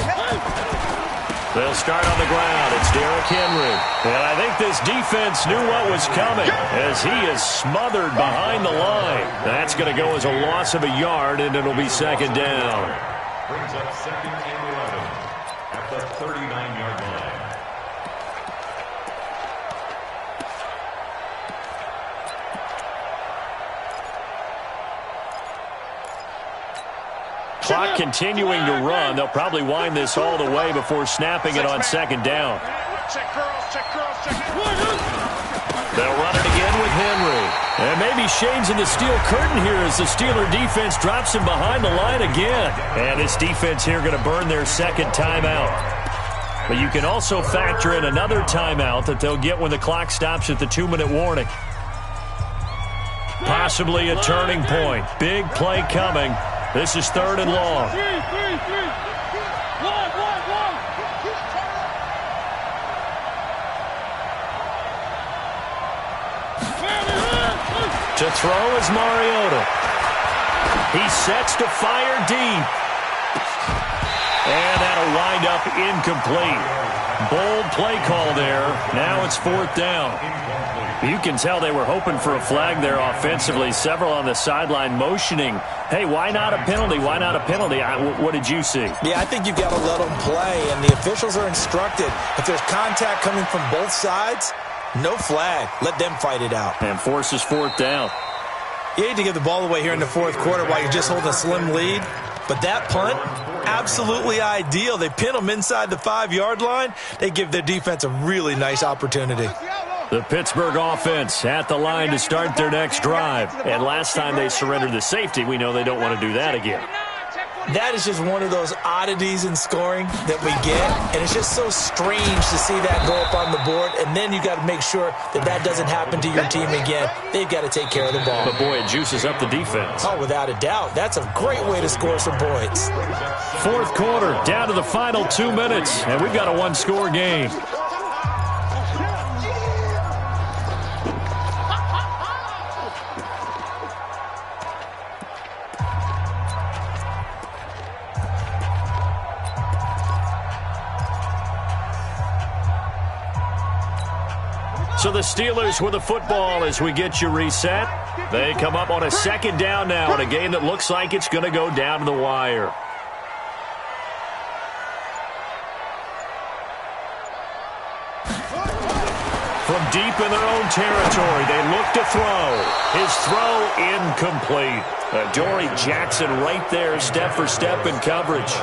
They'll start on the ground. It's Derrick Henry. And I think this defense knew what was coming as he is smothered behind the line. That's going to go as a loss of a yard, and it'll be 2nd down. Brings up 2nd and 11 at the 39-yard line. Clock continuing to run. They'll probably wind this all the way before snapping it on 2nd down. Check girls. They'll run it again with Henry. And maybe Shane's in the steel curtain here as the Steeler defense drops him behind the line again. And this defense here going to burn their 2nd timeout. But you can also factor in another timeout that they'll get when the clock stops at the 2-minute warning. Possibly a turning point. Big play coming. This is 3rd and long. 3. 1. To throw is Mariota. He sets to fire deep. And that'll wind up incomplete. Bold play call there. Now it's 4th down. You can tell they were hoping for a flag there offensively. Several on the sideline motioning, hey, why not a penalty? Why not a penalty? What did you see? Yeah, I think you've got to let them play, and the officials are instructed. If there's contact coming from both sides, no flag. Let them fight it out. And forces 4th down. You hate to give the ball away here in the 4th quarter while you're just holding a slim lead. But that punt, absolutely ideal. They pin them inside the 5-yard line. They give their defense a really nice opportunity. The Pittsburgh offense at the line to start their next drive. And last time they surrendered the safety, we know they don't want to do that again. That is just one of those oddities in scoring that we get, and it's just so strange to see that go up on the board, and then you got to make sure that that doesn't happen to your team again. They've got to take care of the ball. But, boy, it juices up the defense. Oh, without a doubt. That's a great way to score some points. Fourth quarter, down to the final 2 minutes, and we've got a one-score game. So the Steelers with the football as we get you reset. They come up on a second down now in a game that looks like it's going to go down to the wire. From deep in their own territory, they look to throw. His throw incomplete. Adoree Jackson right there, step for step in coverage.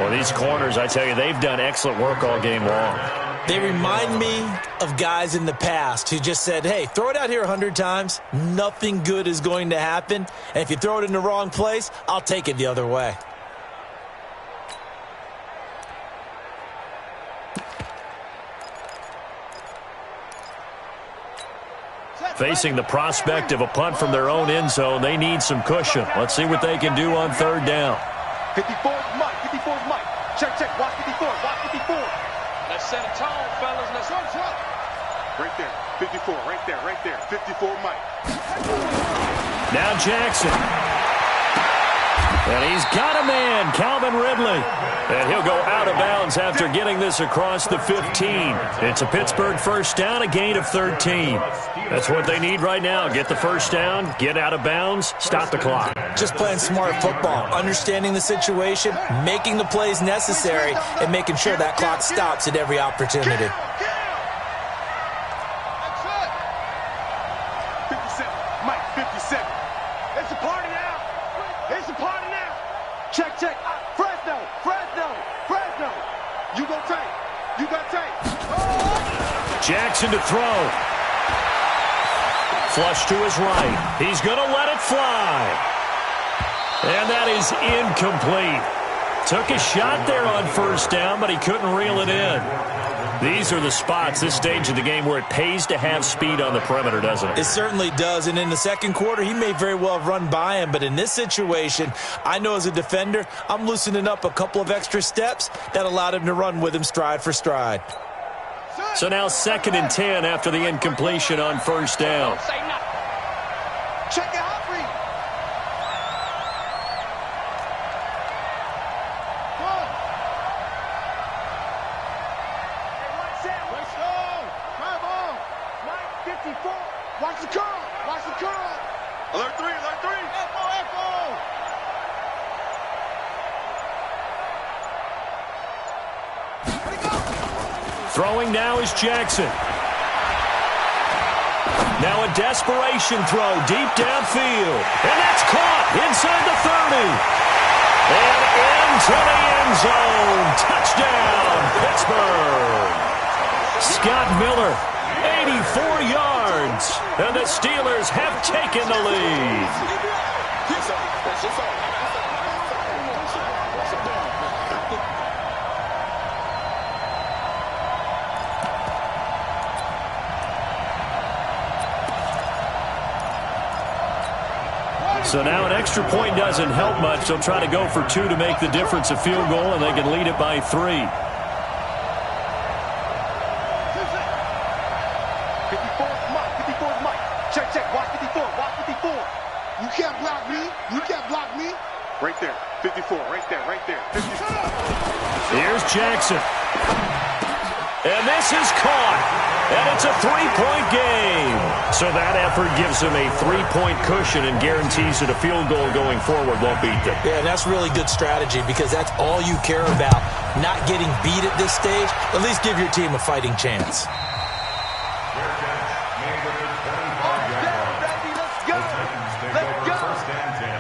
Well, these corners, I tell you, they've done excellent work all game long. They remind me of guys in the past who just said, hey, throw it out here 100 times. Nothing good is going to happen. And if you throw it in the wrong place, I'll take it the other way. Facing the prospect of a punt from their own end zone, they need some cushion. Let's see what they can do on third down. 54's Mike. 54's Mike. Check, check. Watch 54. Watch 54. Let's set a tone, fellas. Let's run. Right there. 54. Right there. Right there. 54 Mike. Now Jackson. And he's got a man, Calvin Ridley. And he'll go out of bounds after getting this across the 15. It's a Pittsburgh first down, a gain of 13. That's what they need right now. Get the first down, get out of bounds, stop the clock. Just playing smart football, understanding the situation, making the plays necessary, and making sure that clock stops at every opportunity. 57. Mike, 57. It's a party now. It's a party now. Check, check. Fresno. You go take. You got take. Oh. Jackson to throw. Flush to his right. He's going to let it fly. And that is incomplete. Took a shot there on first down, but he couldn't reel it in. These are the spots, this stage of the game, where it pays to have speed on the perimeter, doesn't it? It certainly does, and in the second quarter, he may very well have run by him, but in this situation, I know as a defender, I'm loosening up a couple of extra steps that allowed him to run with him stride for stride. So now 2nd and 10 after the incompletion on first down. Check it out, Reed. Let's go. Come on. Mike, 54. Watch the curl. Watch the curl. Alert 3. Alert 3. Echo. Throwing now is Jackson. Now a desperation throw deep downfield. And that's caught inside the 30. And into the end zone. Touchdown, Pittsburgh. Scott Miller, 84 yards. And the Steelers have taken the lead. So now an extra point doesn't help much. They'll try to go for 2 to make the difference a field goal, and they can lead it by 3. 54's Mike. Check, check. Watch 54. Watch 54. You can't block me. You can't block me. Right there. 54. Right there. Right there. 54. Here's Jackson. And this is caught. And it's a 3-point game. So that effort gives them a 3-point cushion and guarantees that a field goal going forward won't beat them. Yeah, that's really good strategy because that's all you care about. Not getting beat at this stage. At least give your team a fighting chance. First and 10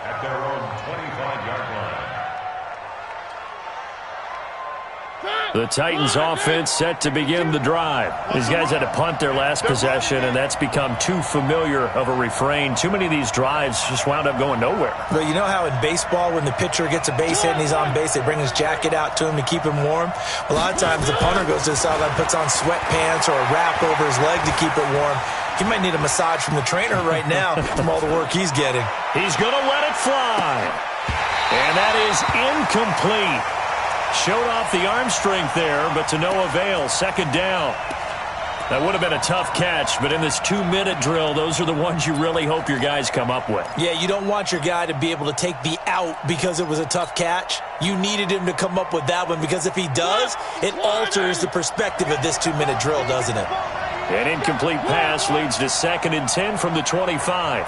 at their own 25-yard line. The Titans offense set to begin the drive. These guys had to punt their last possession, and that's become too familiar of a refrain. Too many of these drives just wound up going nowhere. Well, you know how in baseball when the pitcher gets a base hit and he's on base, they bring his jacket out to him to keep him warm? A lot of times the punter goes to the sideline, puts on sweatpants or a wrap over his leg to keep it warm. He might need a massage from the trainer right now from all the work he's getting. He's going to let it fly. And that is incomplete. Showed off the arm strength there, but to no avail. Second down. That would have been a tough catch, but in this 2-minute drill, those are the ones you really hope your guys come up with. Yeah, you don't want your guy to be able to take the out because it was a tough catch. You needed him to come up with that one because if he does, it alters the perspective of this 2-minute drill, doesn't it? An incomplete pass leads to 2nd and 10 from the 25.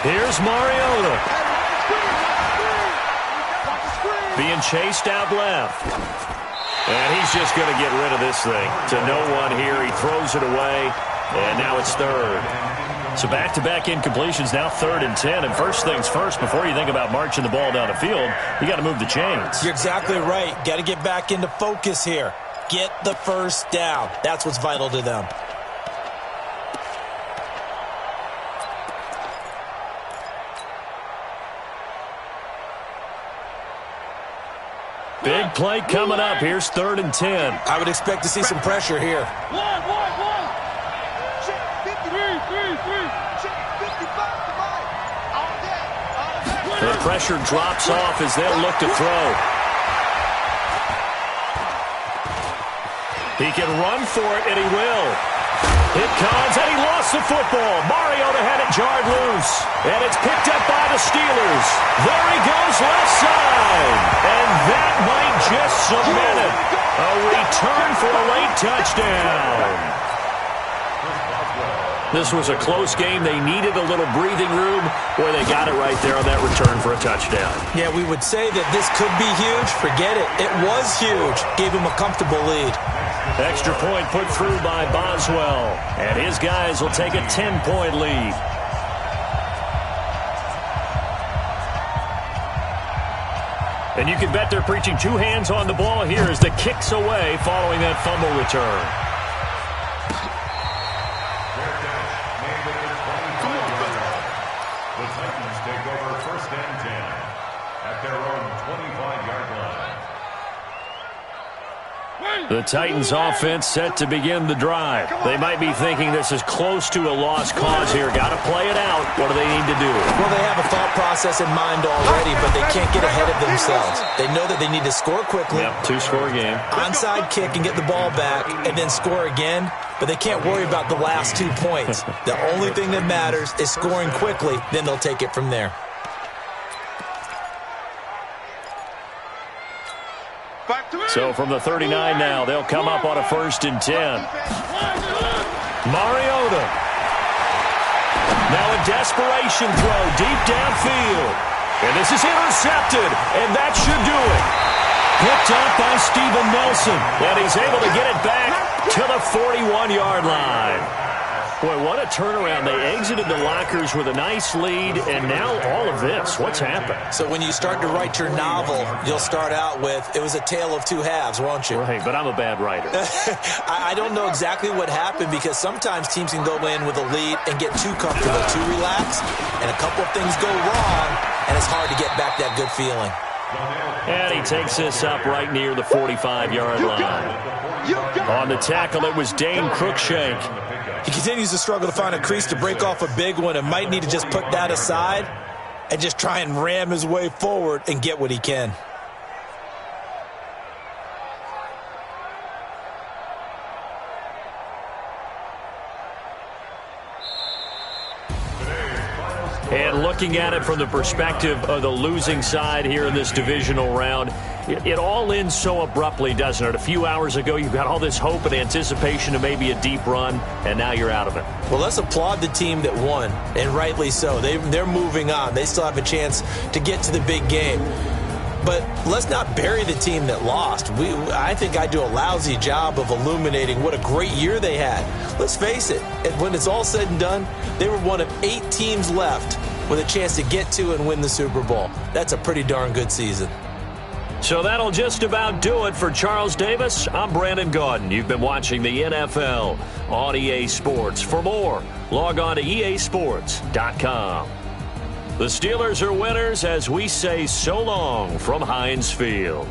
Here's Mariota. Being chased out left. And he's just going to get rid of this thing. To no one here. He throws it away. And now it's 3rd. So back-to-back incompletions, now 3rd and 10. And first things first, before you think about marching the ball down the field, you got to move the chains. You're exactly right. Got to get back into focus here. Get the first down. That's what's vital to them. Big play coming up. Here's 3rd and 10. I would expect to see some pressure here. The pressure drops off as they'll look to throw. He can run for it, and he will. It comes, and he lost the football. Mariota had it jarred loose, and it's picked up by the Steelers. There he goes, left side, and that might just cement it. A return for a late touchdown. This was a close game. They needed a little breathing room. Boy, they got it right there on that return for a touchdown. Yeah, we would say that this could be huge. Forget it. It was huge. Gave him a comfortable lead. Extra point put through by Boswell. And his guys will take a 10-point lead. And you can bet they're preaching 2 hands on the ball here as the kick's away following that fumble return. The Titans take over 1st and 10 at their own 25-yard line. The Titans offense set to begin the drive. They might be thinking this is close to a lost cause here. Got to play it out. What do they need to do? Well, they have a thought process in mind already, but they can't get ahead of themselves. They know that they need to score quickly. Yep, 2-score game. Onside kick and get the ball back and then score again. But they can't worry about the last 2 points. The only thing that matters is scoring quickly. Then they'll take it from there. So from the 39 now, they'll come up on a 1st and 10. Mariota. Now a desperation throw deep downfield. And this is intercepted, and that should do it. Picked up by Steven Nelson, and he's able to get it back to the 41-yard line. Boy, what a turnaround. They exited the lockers with a nice lead, and now all of this. What's happened? So when you start to write your novel, you'll start out with, it was a tale of 2 halves, won't you? Right, but I'm a bad writer. I don't know exactly what happened because sometimes teams can go in with a lead and get too comfortable, too relaxed, and a couple of things go wrong, and it's hard to get back that good feeling. And he takes this up right near the 45-yard line. On the tackle, it was Dane Cruikshank. He continues to struggle to find a crease to break off a big one and might need to just put that aside and just try and ram his way forward and get what he can. And looking at it from the perspective of the losing side here in this divisional round, it all ends so abruptly, doesn't it? A few hours ago, you got all this hope and anticipation of maybe a deep run, and now you're out of it. Well, let's applaud the team that won, and rightly so. They're moving on. They still have a chance to get to the big game. But let's not bury the team that lost. I think I do a lousy job of illuminating what a great year they had. Let's face it, when it's all said and done, they were one of 8 teams left with a chance to get to and win the Super Bowl. That's a pretty darn good season. So that'll just about do it for Charles Davis. I'm Brandon Gaudin. You've been watching the NFL on EA Sports. For more, log on to easports.com. The Steelers are winners as we say so long from Heinz Field.